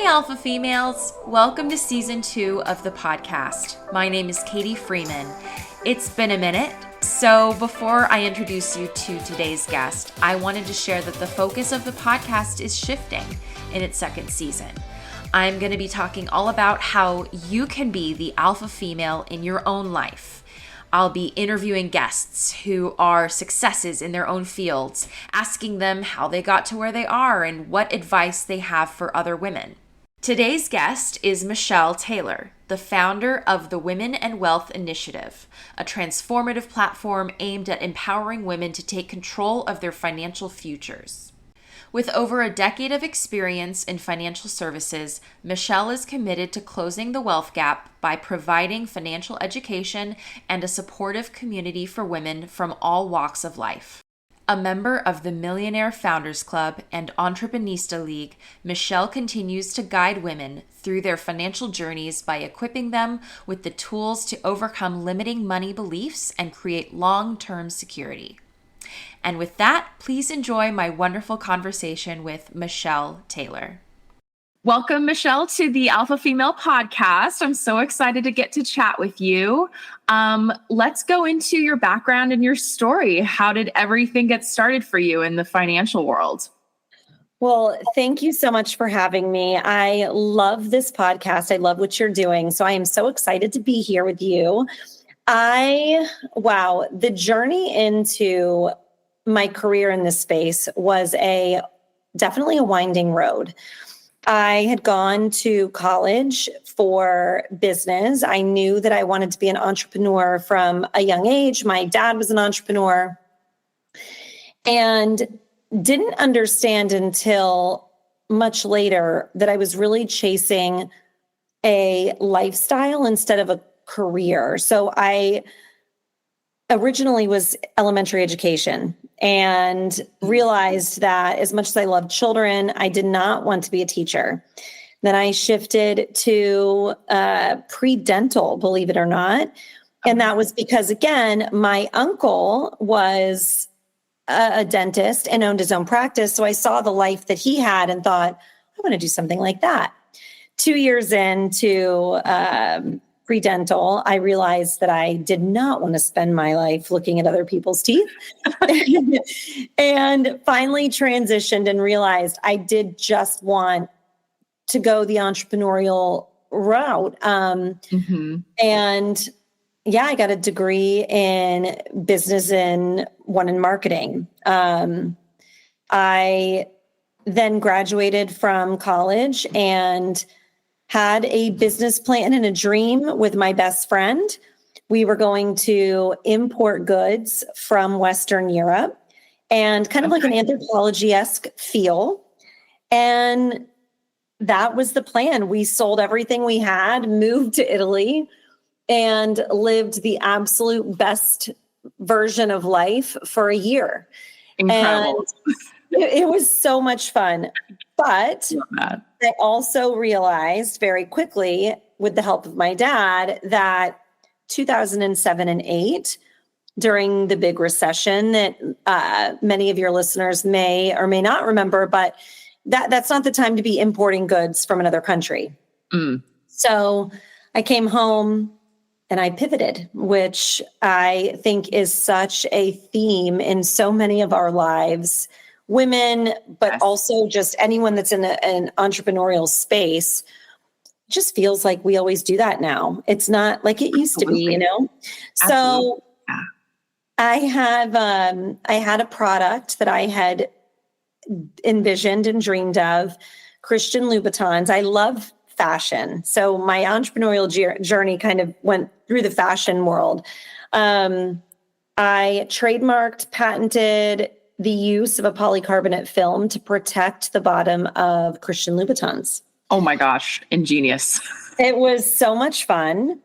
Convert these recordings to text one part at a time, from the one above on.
Hey, Alpha Females. Welcome to season 2 of the podcast. My name is Katie Freeman. It's been a minute, so before I introduce you to today's guest, I wanted to share that the focus of the podcast is shifting in its second season. I'm going to be talking all about how you can be the alpha female in your own life. I'll be interviewing guests who are successes in their own fields, asking them how they got to where they are and what advice they have for other women. Today's guest is Michelle Taylor, the founder of the Women and Wealth Initiative, a transformative platform aimed at empowering women to take control of their financial futures. With over a decade of experience in financial services, Michelle is committed to closing the wealth gap by providing financial education and a supportive community for women from all walks of life. A member of the Millionaire Founders Club and Entreprenista League, Michelle continues to guide women through their financial journeys by equipping them with the tools to overcome limiting money beliefs and create long-term security. And with that, please enjoy my wonderful conversation with Michelle Taylor. Welcome, Michelle, to the Alpha Female Podcast. I'm so excited to get to chat with you. Let's go into your background and your story. How did everything get started for you in the financial world? Well, thank you so much for having me. I love this podcast. I love what you're doing. So I am so excited to be here with you. The journey into my career in this space was definitely a winding road. I had gone to college for business. I knew that I wanted to be an entrepreneur from a young age. My dad was an entrepreneur and didn't understand until much later that I was really chasing a lifestyle instead of a career. So I originally was elementary education and realized that as much as I loved children, I did not want to be a teacher. Then I shifted to pre-dental, believe it or not. And that was because, again, my uncle was a dentist and owned his own practice. So I saw the life that he had and thought, I want to do something like that. 2 years into pre-dental, I realized that I did not want to spend my life looking at other people's teeth and finally transitioned and realized I did just want to go the entrepreneurial route. And I got a degree in business and one in marketing. I then graduated from college and had a business plan and a dream with my best friend. We were going to import goods from Western Europe and kind of like an anthropology-esque feel. And that was the plan. We sold everything we had, moved to Italy, and lived the absolute best version of life for a year. Incredible. And it was so much fun. But I also realized very quickly, with the help of my dad, that 2007 and 8, during the big recession that many of your listeners may or may not remember, but that's not the time to be importing goods from another country. So I came home and I pivoted, which I think is such a theme in so many of our lives. Women, but also just anyone that's in an entrepreneurial space, just feels like we always do that now. It's not like it used to be, you know? So I had a product that I had envisioned and dreamed of, Christian Louboutins. I love fashion. So my entrepreneurial journey kind of went through the fashion world. I trademarked, patented the use of a polycarbonate film to protect the bottom of Christian Louboutins. Oh my gosh, ingenious. It was so much fun.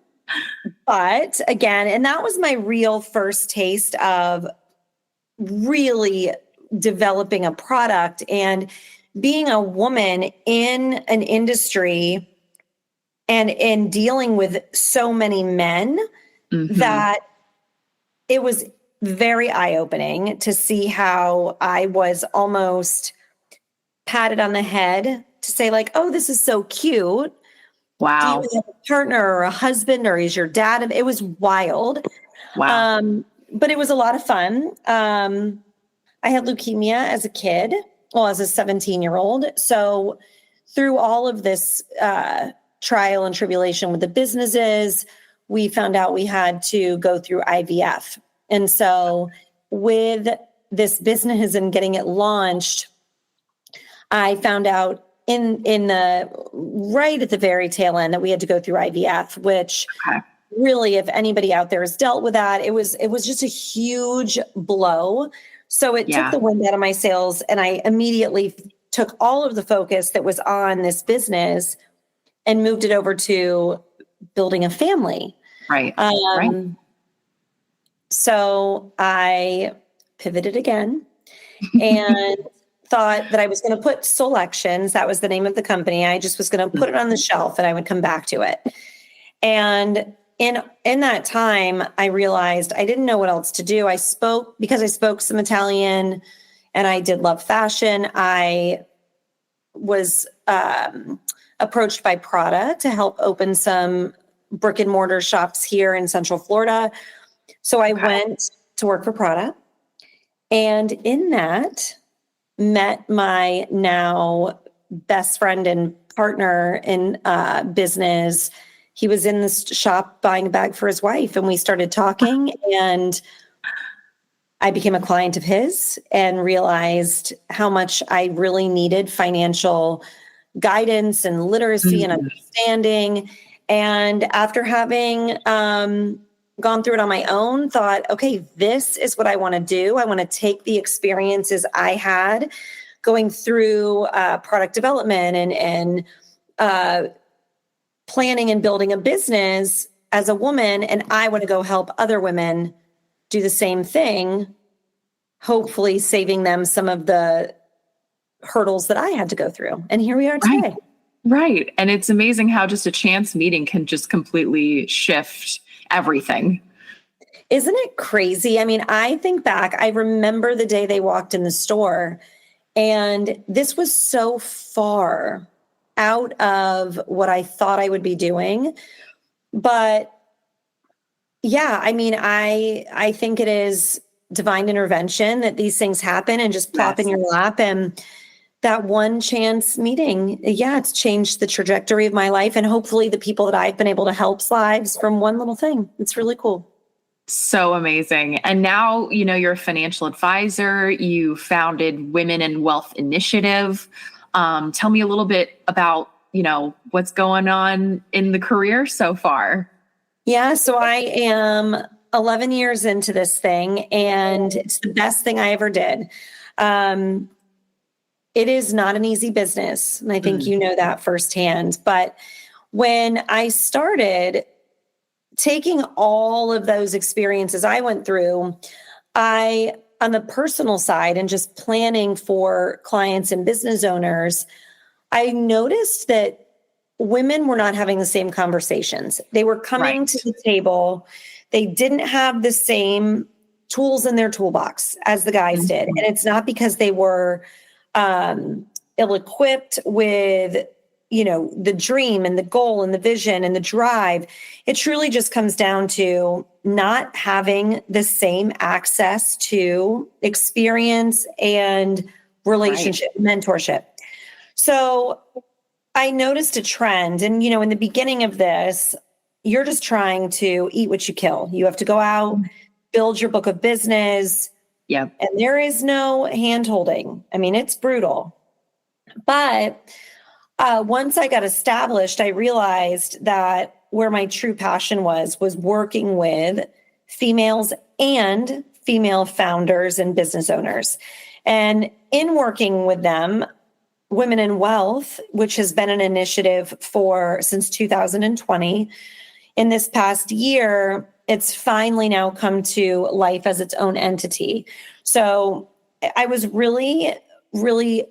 But again, and that was my real first taste of really developing a product and being a woman in an industry and in dealing with so many men that it was very eye-opening to see how I was almost patted on the head to say like, oh, this is so cute. Wow. Do you have a partner or a husband, or is your dad? It was wild. Wow. But it was a lot of fun. I had leukemia as a kid, well, as a 17-year-old. So through all of this trial and tribulation with the businesses, we found out we had to go through IVF. And so with this business and getting it launched, I found out in the right at the very tail end that we had to go through IVF, which really, if anybody out there has dealt with that, it was just a huge blow. So it took the wind out of my sails, and I immediately took all of the focus that was on this business and moved it over to building a family. Right. So I pivoted again and thought that I was going to put Selections, that was the name of the company. I just was going to put it on the shelf and I would come back to it. And in that time, I realized I didn't know what else to do. Because I spoke some Italian and I did love fashion. I was approached by Prada to help open some brick and mortar shops here in Central Florida. So I went to work for Prada, and in that met my now best friend and partner in business. He was in this shop buying a bag for his wife, and we started talking, and I became a client of his and realized how much I really needed financial guidance and literacy and understanding. And after having gone through it on my own, thought, okay, this is what I want to do. I want to take the experiences I had going through product development and planning and building a business as a woman, and I want to go help other women do the same thing, hopefully saving them some of the hurdles that I had to go through. And here we are today. Right. And it's amazing how just a chance meeting can just completely shift everything. Isn't it crazy? I mean, I think back, I remember the day they walked in the store, and this was so far out of what I thought I would be doing. But yeah, I mean, I think it is divine intervention that these things happen and just plop in your lap. And that one chance meeting, it's changed the trajectory of my life, and hopefully the people that I've been able to help's lives from one little thing. It's really cool. So amazing. And now, you're a financial advisor. You founded Women in Wealth Initiative. Tell me a little bit about, what's going on in the career so far. Yeah, so I am 11 years into this thing, and it's the best thing I ever did. It is not an easy business, and I think you know that firsthand. But when I started taking all of those experiences I went through, on the personal side and just planning for clients and business owners, I noticed that women were not having the same conversations. They were coming to the table. They didn't have the same tools in their toolbox as the guys did. And it's not because they were ill-equipped with, the dream and the goal and the vision and the drive. It truly just comes down to not having the same access to experience and relationship, mentorship. So I noticed a trend, and, in the beginning of this, you're just trying to eat what you kill. You have to go out, build your book of business. Yeah. And there is no hand-holding. I mean, it's brutal. But once I got established, I realized that where my true passion was working with females and female founders and business owners. And in working with them, Women in Wealth, which has been an initiative since 2020, in this past year, it's finally now come to life as its own entity. So I was really, really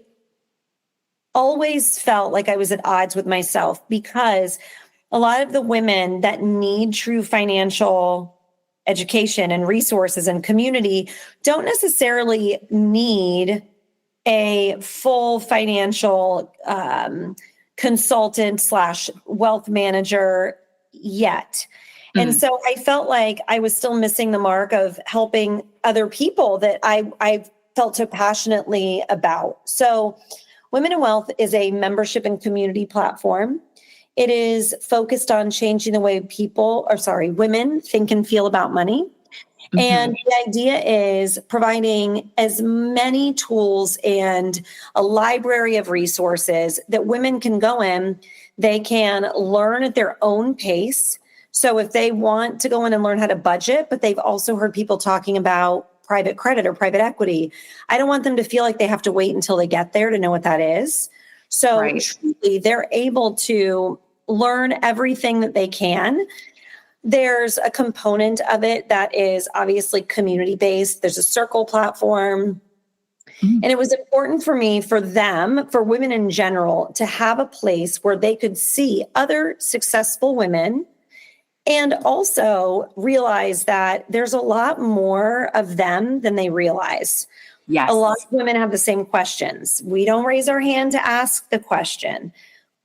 always felt like I was at odds with myself, because a lot of the women that need true financial education and resources and community don't necessarily need a full financial consultant / wealth manager yet. And so I felt like I was still missing the mark of helping other people that I felt so passionately about. So Women in Wealth is a membership and community platform. It is focused on changing the way women think and feel about money. And the idea is providing as many tools and a library of resources that women can go in. They can learn at their own pace. So if they want to go in and learn how to budget, but they've also heard people talking about private credit or private equity, I don't want them to feel like they have to wait until they get there to know what that is. So truly, they're able to learn everything that they can. There's a component of it that is obviously community-based. There's a circle platform. And it was important for me, for women in general, to have a place where they could see other successful women and also realize that there's a lot more of them than they realize. Yes. A lot of women have the same questions. We don't raise our hand to ask the question,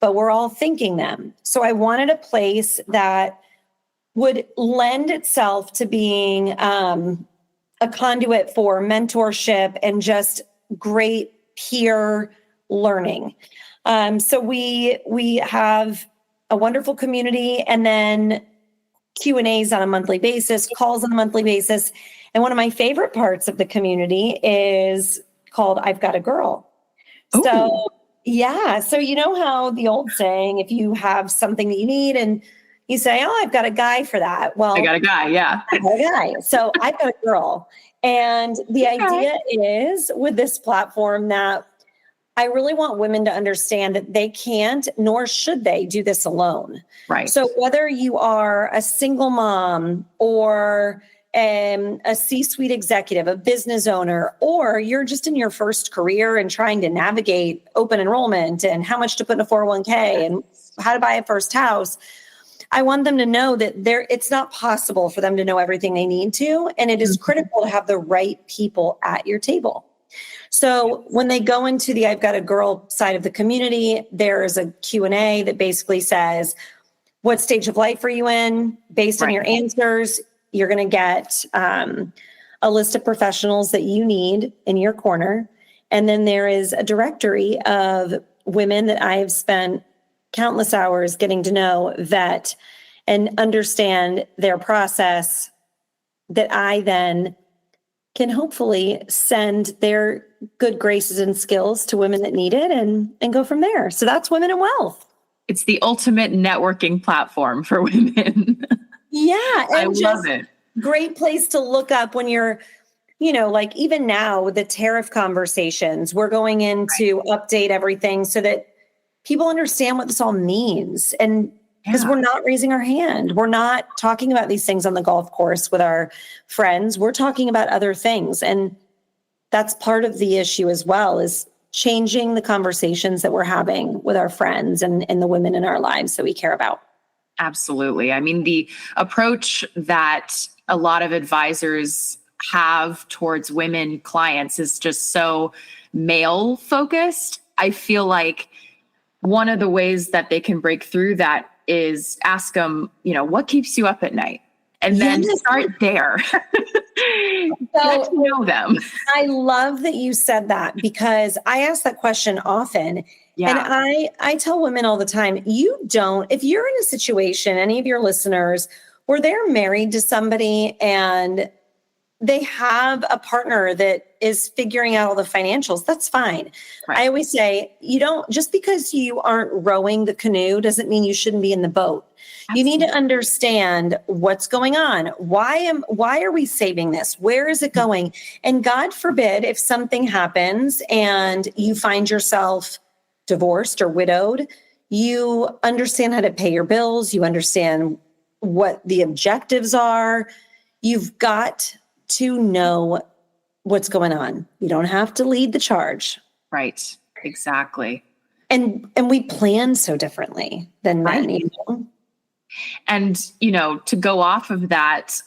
but we're all thinking them. So I wanted a place that would lend itself to being a conduit for mentorship and just great peer learning. So we have a wonderful community, and then Q&As on a monthly basis, calls on a monthly basis. And one of my favorite parts of the community is called I've Got a Girl. Ooh. So yeah. So you know how the old saying, if you have something that you need and you say, oh, I've got a guy for that. Well, I got a guy. Yeah. I got a guy. So I've got a girl. And the idea is with this platform that I really want women to understand that they can't, nor should they, do this alone. Right. So whether you are a single mom or a C-suite executive, a business owner, or you're just in your first career and trying to navigate open enrollment and how much to put in a 401k and how to buy a first house, I want them to know that it's not possible for them to know everything they need to. And it is critical to have the right people at your table. So when they go into the I've Got a Girl side of the community, there is a Q&A that basically says, what stage of life are you in? Based on your answers, you're going to get a list of professionals that you need in your corner. And then there is a directory of women that I have spent countless hours getting to know, vet, and understand their process, that I then can hopefully send their good graces and skills to women that need it and go from there. So that's Women in Wealth. It's the ultimate networking platform for women. Yeah. And I love it. Great place to look up when you're, like even now with the tariff conversations, we're going in to update everything so that people understand what this all means. And because we're not raising our hand. We're not talking about these things on the golf course with our friends. We're talking about other things. And that's part of the issue as well, is changing the conversations that we're having with our friends and the women in our lives that we care about. Absolutely. I mean, the approach that a lot of advisors have towards women clients is just so male focused. I feel like one of the ways that they can break through that is ask them, what keeps you up at night? And then start there. Get to know them. I love that you said that, because I ask that question often. Yeah. And I tell women all the time, if you're in a situation, any of your listeners, where they're married to somebody and they have a partner that is figuring out all the financials, that's fine. Right. I always say, just because you aren't rowing the canoe doesn't mean you shouldn't be in the boat. Absolutely. You need to understand what's going on. Why are we saving this? Where is it going? And God forbid, if something happens and you find yourself divorced or widowed, you understand how to pay your bills. You understand what the objectives are. You've got to know what's going on. You don't have to lead the charge. Right. Exactly. And we plan so differently than men. And, to go off of that,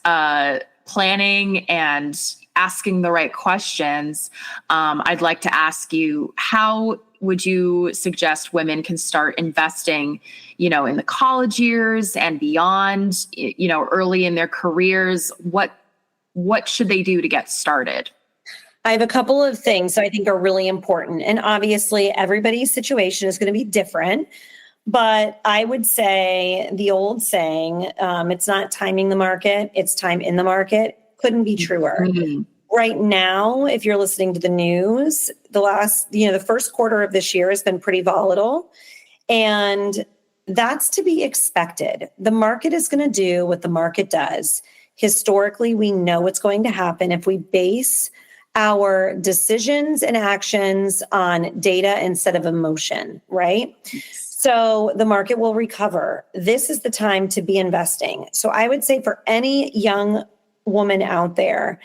planning and asking the right questions, I'd like to ask you, how would you suggest women can start investing, in the college years and beyond, early in their careers? What should they do to get started? I have a couple of things I think are really important. And obviously, everybody's situation is going to be different. But I would say the old saying, it's not timing the market, it's time in the market, couldn't be truer. Mm-hmm. Right now, if you're listening to the news, the first quarter of this year has been pretty volatile. And that's to be expected. The market is going to do what the market does. Historically, we know what's going to happen if we base our decisions and actions on data instead of emotion, right? So the market will recover. This is the time to be investing. So I would say for any young woman out there,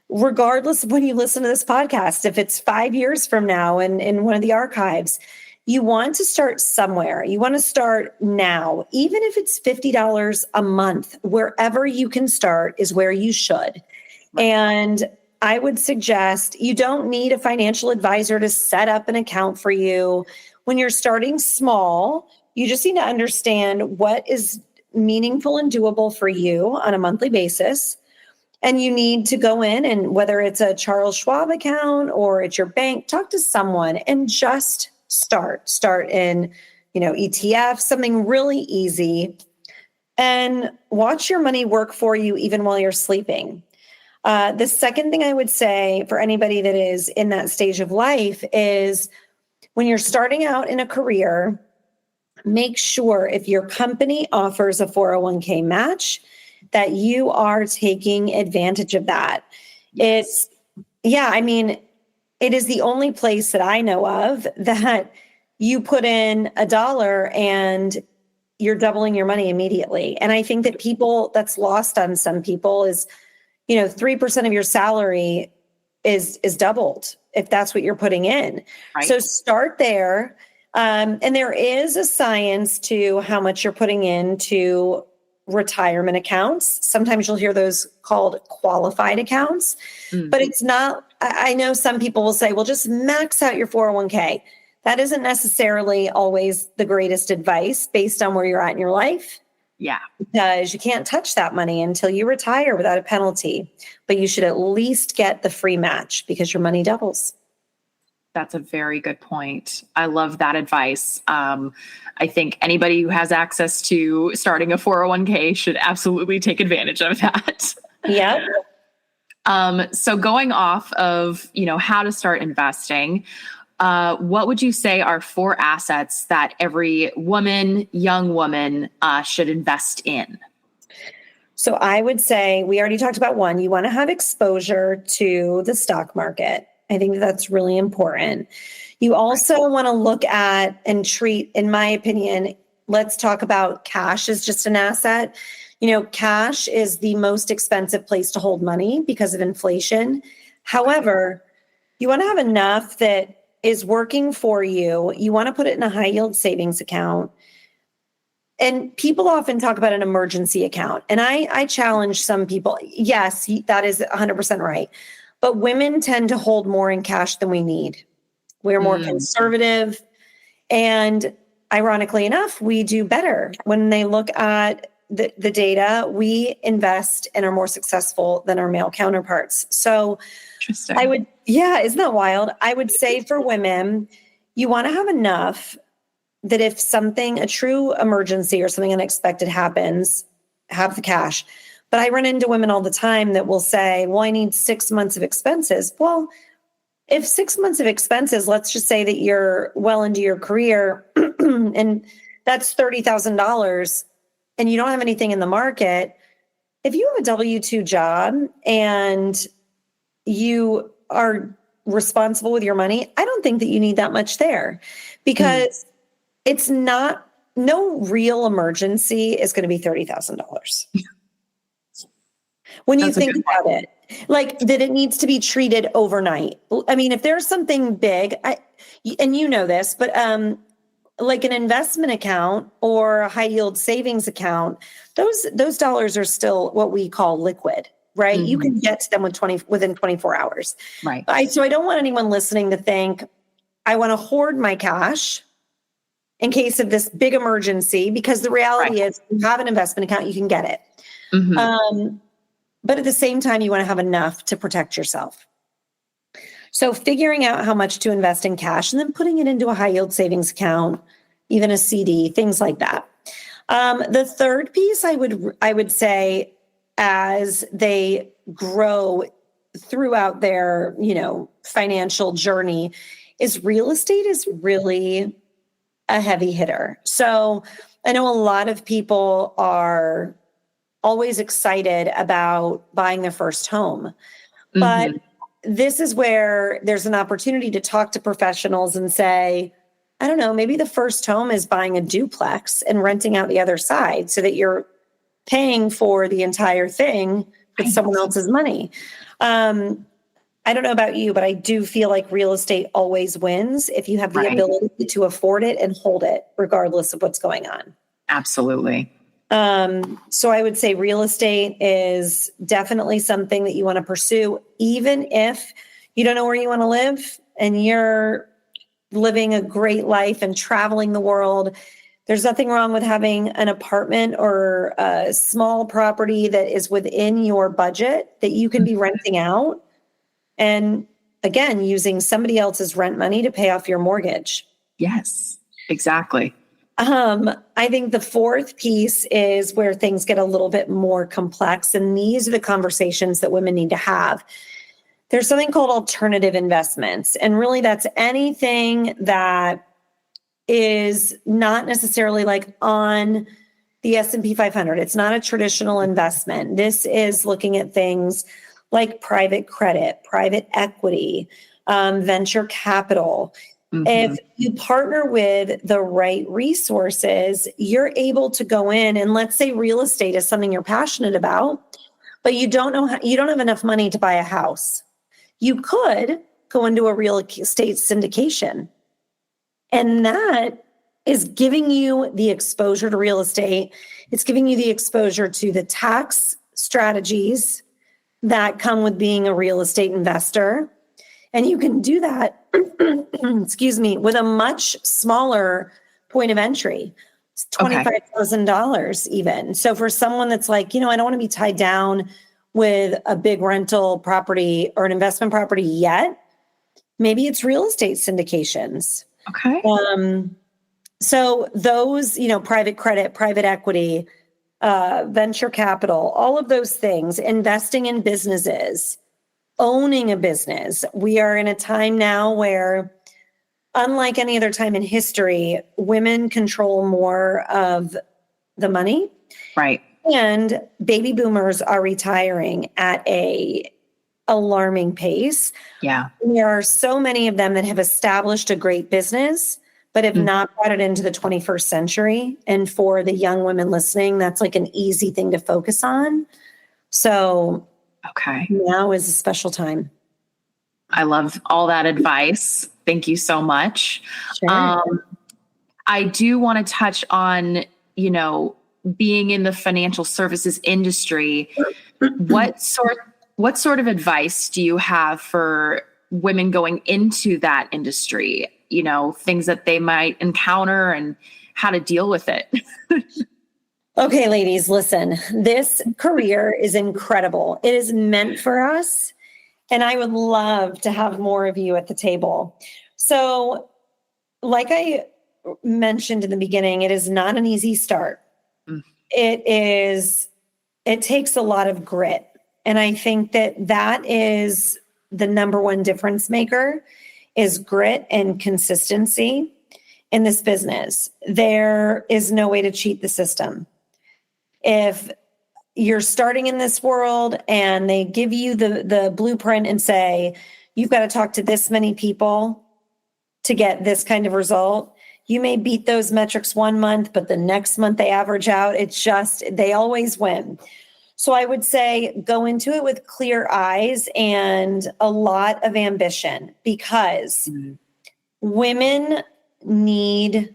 regardless of when you listen to this podcast, if it's 5 years from now and in one of the archives, you want to start somewhere. You want to start now, even if it's $50 a month, wherever you can start is where you should. And I would suggest you don't need a financial advisor to set up an account for you. When you're starting small, you just need to understand what is meaningful and doable for you on a monthly basis. And you need to go in, and whether it's a Charles Schwab account or it's your bank, talk to someone and just start in, ETF, something really easy, and watch your money work for you even while you're sleeping. The second thing I would say for anybody that is in that stage of life is when you're starting out in a career, make sure if your company offers a 401k match that you are taking advantage of that. Yes. It is the only place that I know of that you put in $1 and you're doubling your money immediately. And I think that that's lost on some people is, 3% of your salary is doubled if that's what you're putting in. Right. So start there. And there is a science to how much you're putting into retirement accounts. Sometimes you'll hear those called qualified accounts, but it's not. I know some people will say, well, just max out your 401k. That isn't necessarily always the greatest advice based on where you're at in your life. Yeah. Because you can't touch that money until you retire without a penalty, but you should at least get the free match because your money doubles. That's a very good point. I love that advice. I think anybody who has access to starting a 401k should absolutely take advantage of that. Yeah. So going off of, how to start investing, what would you say are 4 assets that every young woman, should invest in? So I would say we already talked about one. You want to have exposure to the stock market. I think that's really important. You also want to look at and treat, in my opinion, let's talk about cash as just an asset. Cash is the most expensive place to hold money because of inflation. However, you want to have enough that is working for you. You want to put it in a high yield savings account. And people often talk about an emergency account. And I challenge some people. Yes, that is 100% right. But women tend to hold more in cash than we need. We're more conservative. And ironically enough, we do better. When they look at the data, we invest and are more successful than our male counterparts. So interesting. Isn't that wild? I would say for women, you want to have enough that if a true emergency or something unexpected happens, have the cash. But I run into women all the time that will say, well, I need 6 months of expenses. Well, if 6 months of expenses, let's just say that you're well into your career and that's $30,000 and you don't have anything in the market. If you have a W-2 job and you are responsible with your money, I don't think that you need that much there because it's not, no real emergency is going to be $30,000. When you think about it, like that it needs to be treated overnight. I mean, if there's something big, and you know this, but like an investment account or a high yield savings account, those dollars are still what we call liquid. right? You can get to them within 24 hours. Right. So I don't want anyone listening to think, I want to hoard my cash in case of this big emergency, because the reality is you have an investment account, you can get it. But at the same time, you want to have enough to protect yourself. So figuring out how much to invest in cash and then putting it into a high yield savings account, even a CD, things like that. The third piece I would say, as they grow throughout their, financial journey, is real estate is really a heavy hitter. So I know a lot of people are always excited about buying their first home, but this is where there's an opportunity to talk to professionals and say, I don't know, maybe the first home is buying a duplex and renting out the other side so that you're paying for the entire thing with someone else's money. I don't know about you, but I do feel like real estate always wins if you have the ability to afford it and hold it, regardless of what's going on. Absolutely. So I would say real estate is definitely something that you want to pursue, even if you don't know where you want to live and you're living a great life and traveling the world. There's nothing wrong with having an apartment or a small property that is within your budget that you can be renting out. And again, using somebody else's rent money to pay off your mortgage. Yes, exactly. I think the fourth piece is where things get a little bit more complex. And these are the conversations that women need to have. There's something called alternative investments. And really that's anything that is not necessarily like on the S&P 500. It's not a traditional investment. This is looking at things like private credit, private equity, venture capital. If you partner with the right resources, you're able to go in and, let's say real estate is something you're passionate about, but you don't have enough money to buy a house. You could go into a real estate syndication. And that is giving you the exposure to real estate. It's giving you the exposure to the tax strategies that come with being a real estate investor. And you can do that, excuse me, with a much smaller point of entry. It's $25,000 even. So for someone that's like, I don't want to be tied down with a big rental property or an investment property yet, maybe it's real estate syndications. Okay. So those, private credit, private equity, venture capital, all of those things, investing in businesses, owning a business. We are in a time now where, unlike any other time in history, women control more of the money. Right. And baby boomers are retiring at a alarming pace. Yeah. There are so many of them that have established a great business, but have not brought it into the 21st century. And for the young women listening, that's like an easy thing to focus on. So now is a special time. I love all that advice. Thank you so much. Sure. I do want to touch on, being in the financial services industry. What sort of advice do you have for women going into that industry? Things that they might encounter and how to deal with it. Okay, ladies, listen, this career is incredible. It is meant for us. And I would love to have more of you at the table. So like I mentioned in the beginning, it is not an easy start. It takes a lot of grit. And I think that is the number one difference maker, is grit and consistency in this business. There is no way to cheat the system. If you're starting in this world and they give you the blueprint and say, you've got to talk to this many people to get this kind of result, you may beat those metrics one month, but the next month they average out. They always win. So I would say go into it with clear eyes and a lot of ambition, because women need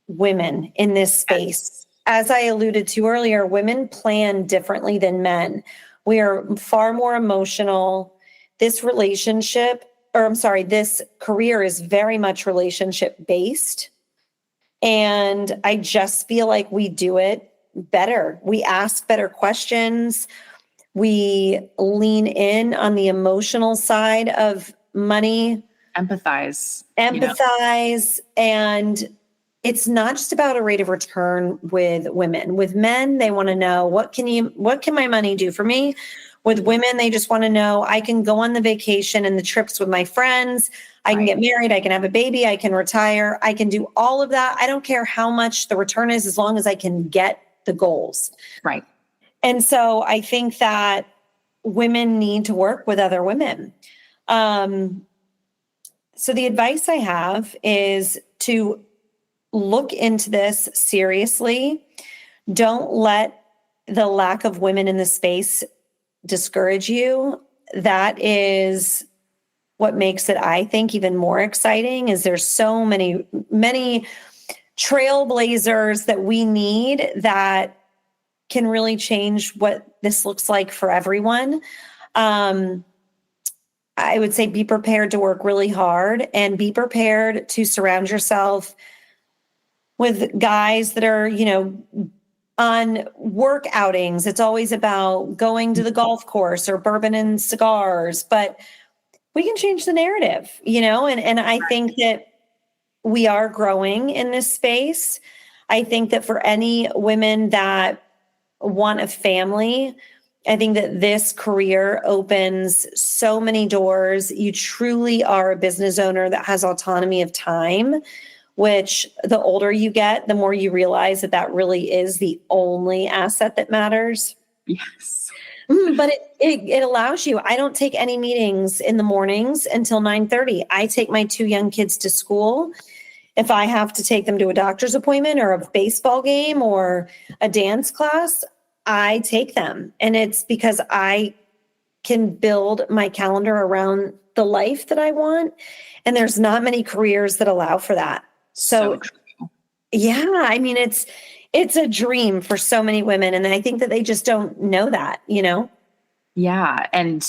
women in this space. As I alluded to earlier, women plan differently than men. We are far more emotional. This career is very much relationship based. And I just feel like we do it better. We ask better questions. We lean in on the emotional side of money. Empathize. And it's not just about a rate of return with women. With men, they want to know what can my money do for me? With women, they just want to know I can go on the vacation and the trips with my friends. I can get married. I can have a baby. I can retire. I can do all of that. I don't care how much the return is as long as I can get the goals. Right. And so I think that women need to work with other women. So the advice I have is to look into this seriously. Don't let the lack of women in the space discourage you. That is what makes it, I think, even more exciting, is there's so many trailblazers that we need that can really change what this looks like for everyone. I would say be prepared to work really hard and be prepared to surround yourself with guys that are, on work outings. It's always about going to the golf course or bourbon and cigars, but we can change the narrative, and I think that we are growing in this space. I think that for any women that want a family, I think that this career opens so many doors. You truly are a business owner that has autonomy of time, which the older you get, the more you realize that really is the only asset that matters. Yes. But it allows you. I don't take any meetings in the mornings until 9:30. I take my 2 young kids to school. If I have to take them to a doctor's appointment or a baseball game or a dance class, I take them. And it's because I can build my calendar around the life that I want. And there's not many careers that allow for that. So yeah, I mean, it's a dream for so many women. And I think that they just don't know that, Yeah. And,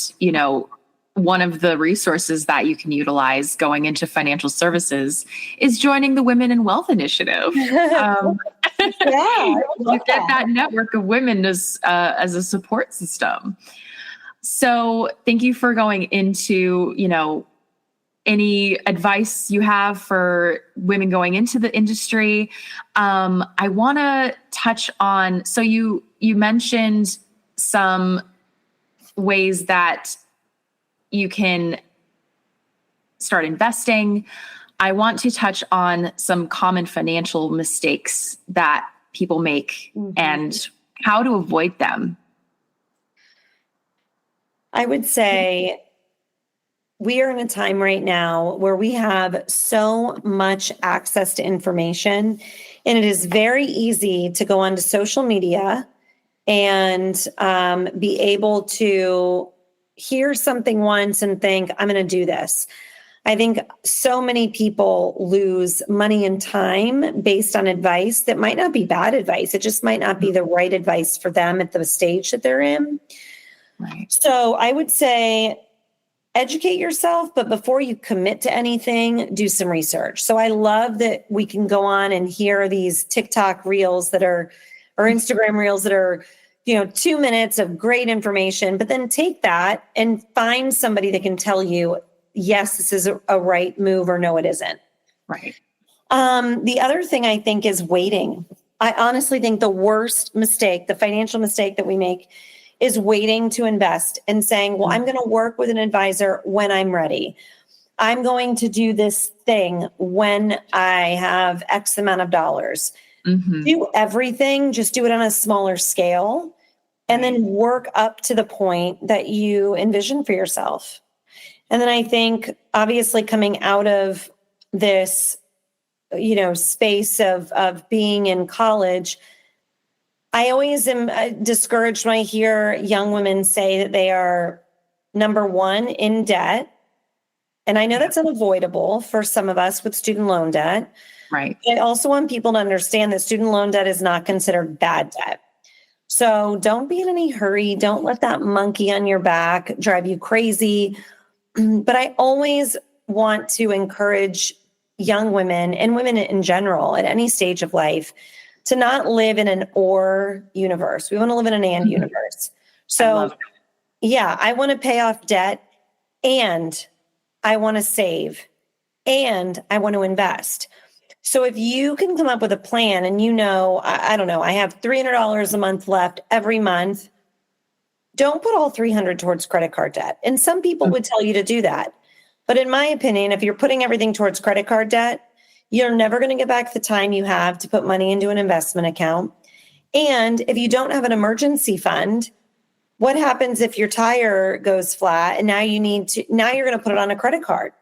one of the resources that you can utilize going into financial services is joining the Women in Wealth Initiative. Yeah, you get that network of women as a support system. So thank you for going into, any advice you have for women going into the industry. I want to touch on, so you mentioned some ways that you can start investing. I want to touch on some common financial mistakes that people make and how to avoid them. I would say we are in a time right now where we have so much access to information, and it is very easy to go onto social media and be able to hear something once and think, I'm going to do this. I think so many people lose money and time based on advice that might not be bad advice. It just might not be the right advice for them at the stage that they're in. Right. So I would say educate yourself, but before you commit to anything, do some research. So I love that we can go on and hear these TikTok reels or Instagram reels that are 2 minutes of great information, but then take that and find somebody that can tell you, yes, this is a right move, or no, it isn't. Right. The other thing I think is waiting. I honestly think the worst mistake, the financial mistake that we make, is waiting to invest and saying, well, I'm going to work with an advisor when I'm ready. I'm going to do this thing when I have X amount of dollars. Do everything, just do it on a smaller scale, and then work up to the point that you envision for yourself. And then I think, obviously, coming out of this, space of being in college, I always am discouraged when I hear young women say that they are, number one, in debt. And I know that's unavoidable for some of us with student loan debt. Right. I also want people to understand that student loan debt is not considered bad debt. So don't be in any hurry. Don't let that monkey on your back drive you crazy. But I always want to encourage young women and women in general at any stage of life to not live in an or universe. We want to live in an and universe. So, yeah, I want to pay off debt and I want to save and I want to invest. So if you can come up with a plan and I don't know, I have $300 a month left every month, don't put all 300 towards credit card debt. And some people would tell you to do that. But in my opinion, if you're putting everything towards credit card debt, you're never going to get back the time you have to put money into an investment account. And if you don't have an emergency fund, what happens if your tire goes flat and now you're going to put it on a credit card?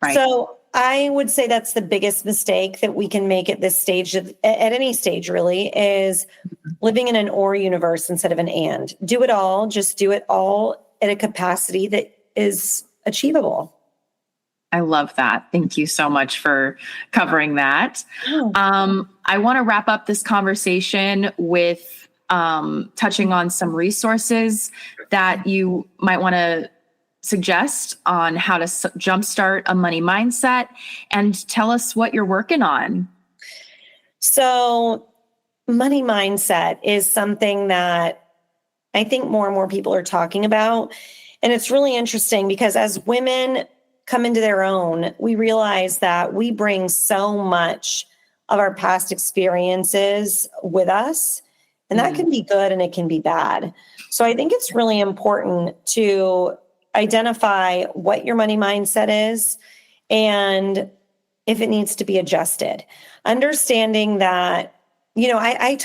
Right. So I would say that's the biggest mistake that we can make at this stage at any stage really, is living in an or universe instead of an and. Do it all, just do it all at a capacity that is achievable. I love that. Thank you so much for covering that. I want to wrap up this conversation with touching on some resources that you might want to suggest on how to jumpstart a money mindset, and tell us what you're working on. So money mindset is something that I think more and more people are talking about. And it's really interesting because as women come into their own, we realize that we bring so much of our past experiences with us, and that can be good and it can be bad. So I think it's really important to identify what your money mindset is and if it needs to be adjusted. Understanding that, I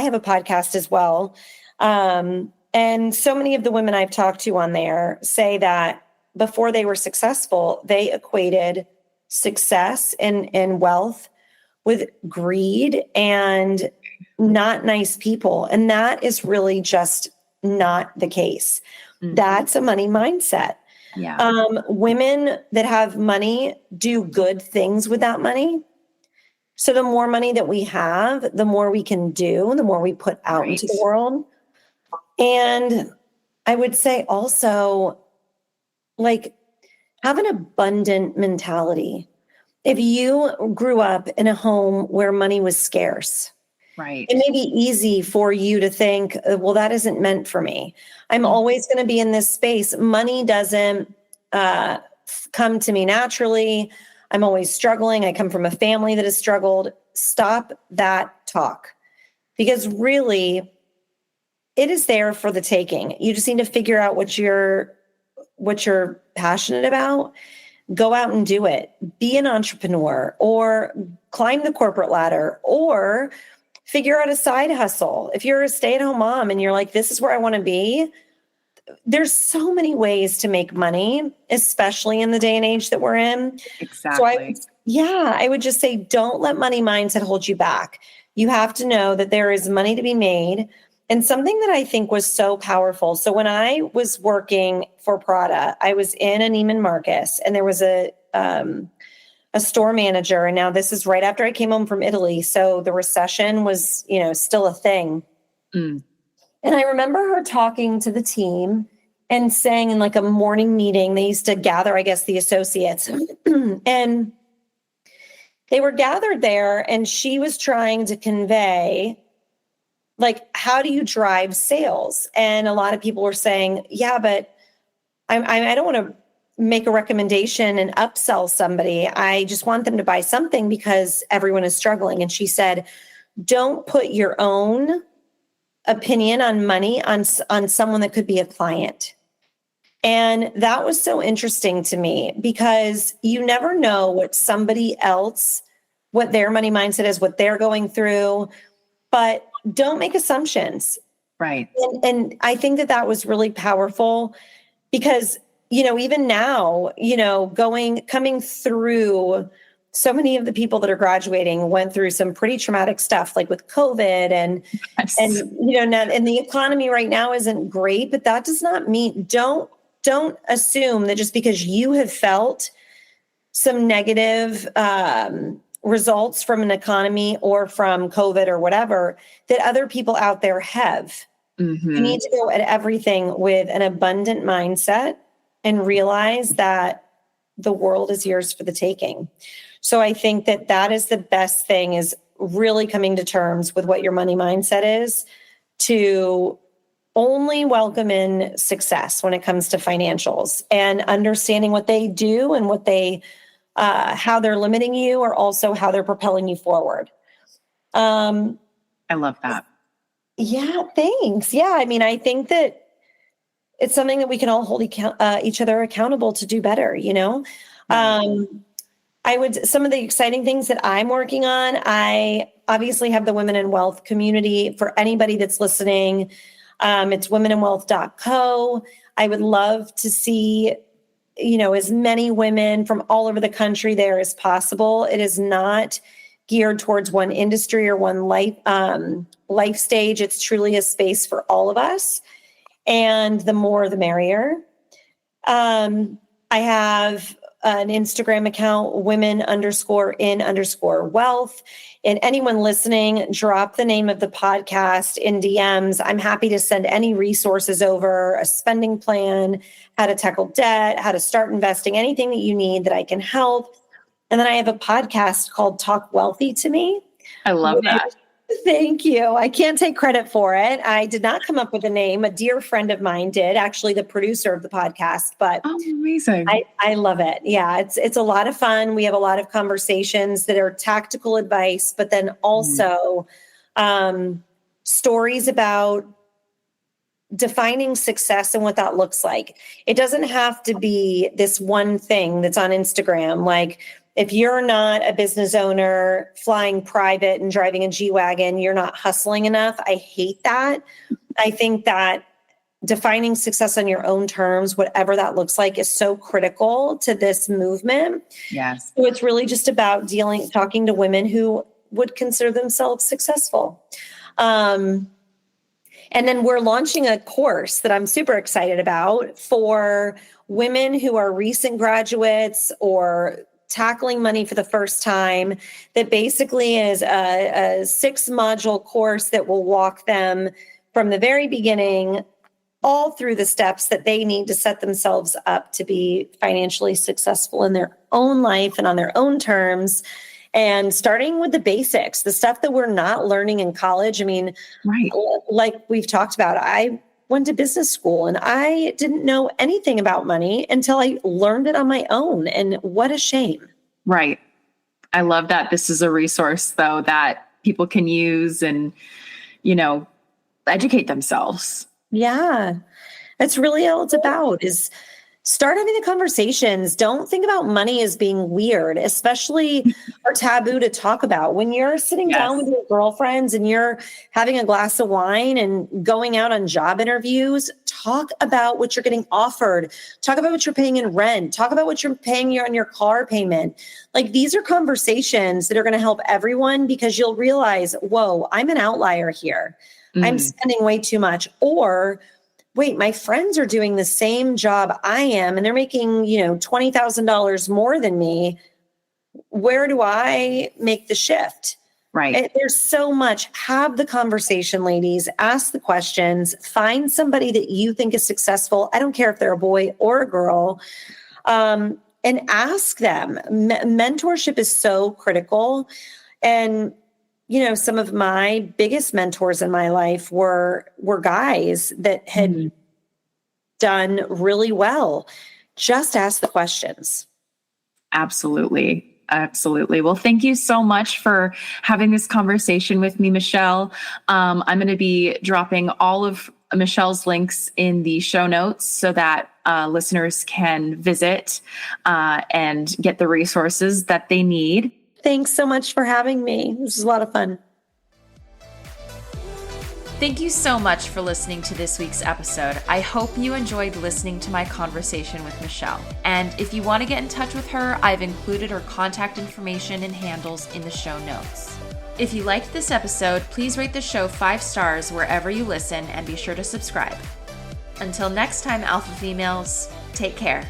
have a podcast as well. And so many of the women I've talked to on there say that before they were successful, they equated success and wealth with greed and not nice people. And that is really just not the case. That's a money mindset. Yeah. Women that have money do good things with that money. So the more money that we have, the more we can do, the more we put out into the world. And I would say also, have an abundant mentality. If you grew up in a home where money was scarce, it may be easy for you to think, well, that isn't meant for me. I'm always going to be in this space. Money doesn't come to me naturally. I'm always struggling. I come from a family that has struggled. Stop that talk, because really it is there for the taking. You just need to figure out what you're passionate about. Go out and do it. Be an entrepreneur, or climb the corporate ladder, or figure out a side hustle. If you're a stay-at-home mom and you're like, this is where I want to be, there's so many ways to make money, especially in the day and age that we're in. Exactly. So I would just say, don't let money mindset hold you back. You have to know that there is money to be made. And something that I think was so powerful. So when I was working for Prada, I was in a Neiman Marcus, and there was a store manager. And now this is right after I came home from Italy. So the recession was, still a thing. And I remember her talking to the team and saying in a morning meeting, they used to gather, I guess, the associates, and they were gathered there, and she was trying to convey, how do you drive sales? And a lot of people were saying, yeah, but I don't want to make a recommendation and upsell somebody. I just want them to buy something because everyone is struggling. And she said, don't put your own opinion on money on someone that could be a client. And that was so interesting to me, because you never know what somebody else, what their money mindset is, what they're going through, but don't make assumptions. Right. And I think that was really powerful, because even now, coming through, so many of the people that are graduating went through some pretty traumatic stuff, like with COVID and the economy right now isn't great, but that does not mean, don't assume that just because you have felt some negative results from an economy or from COVID or whatever that other people out there have. Mm-hmm. You need to go at everything with an abundant mindset and realize that the world is yours for the taking. So I think that that is the best thing, is really coming to terms with what your money mindset is, to only welcome in success when it comes to financials, and understanding what they do and what they, how they're limiting you, or also how they're propelling you forward. I love that. Yeah, thanks. Yeah, I mean, I think that it's something that we can all hold each other accountable to do better, you know? Right. Some of the exciting things that I'm working on, I obviously have the Women in Wealth community. For anybody that's listening, it's womeninwealth.co. I would love to see, as many women from all over the country there as possible. It is not geared towards one industry or one life stage. It's truly a space for all of us. And the more, the merrier. I have an Instagram account, women_in_wealth. And anyone listening, drop the name of the podcast in DMs. I'm happy to send any resources over, a spending plan, how to tackle debt, how to start investing, anything that you need that I can help. And then I have a podcast called Talk Wealthy to Me. I love that. Thank you. I can't take credit for it. I did not come up with a name. A dear friend of mine did, actually the producer of the podcast, but amazing. I love it. Yeah, it's a lot of fun. We have a lot of conversations that are tactical advice, but then also stories about defining success and what that looks like. It doesn't have to be this one thing that's on Instagram. Like, if you're not a business owner flying private and driving a G-Wagon, you're not hustling enough. I hate that. I think that defining success on your own terms, whatever that looks like, is so critical to this movement. Yes. So it's really just about talking to women who would consider themselves successful. And then we're launching a course that I'm super excited about for women who are recent graduates or tackling money for the first time, that basically is a 6-module course that will walk them from the very beginning all through the steps that they need to set themselves up to be financially successful in their own life and on their own terms. And starting with the basics, the stuff that we're not learning in college. I mean, right. Like we've talked about, I went to business school and I didn't know anything about money until I learned it on my own. And what a shame. Right. I love that this is a resource, though, that people can use and, educate themselves. Yeah. That's really all it's about, is start having the conversations. Don't think about money as being weird, especially or taboo to talk about. When you're sitting down with your girlfriends and you're having a glass of wine and going out on job interviews, talk about what you're getting offered. Talk about what you're paying in rent. Talk about what you're paying on your car payment. Like, these are conversations that are going to help everyone, because you'll realize, whoa, I'm an outlier here. I'm spending way too much. Or, wait, my friends are doing the same job I am and they're making, $20,000 more than me. Where do I make the shift? Right. There's so much. Have the conversation, ladies. Ask the questions. Find somebody that you think is successful. I don't care if they're a boy or a girl. And ask them. Mentorship is so critical. And some of my biggest mentors in my life were guys that had done really well. Just ask the questions. Absolutely. Absolutely. Well, thank you so much for having this conversation with me, Michelle. I'm going to be dropping all of Michelle's links in the show notes so that listeners can visit and get the resources that they need. Thanks so much for having me. This is a lot of fun. Thank you so much for listening to this week's episode. I hope you enjoyed listening to my conversation with Michelle. And if you want to get in touch with her, I've included her contact information and handles in the show notes. If you liked this episode, please rate the show 5 stars wherever you listen and be sure to subscribe. Until next time, Alpha Females, take care.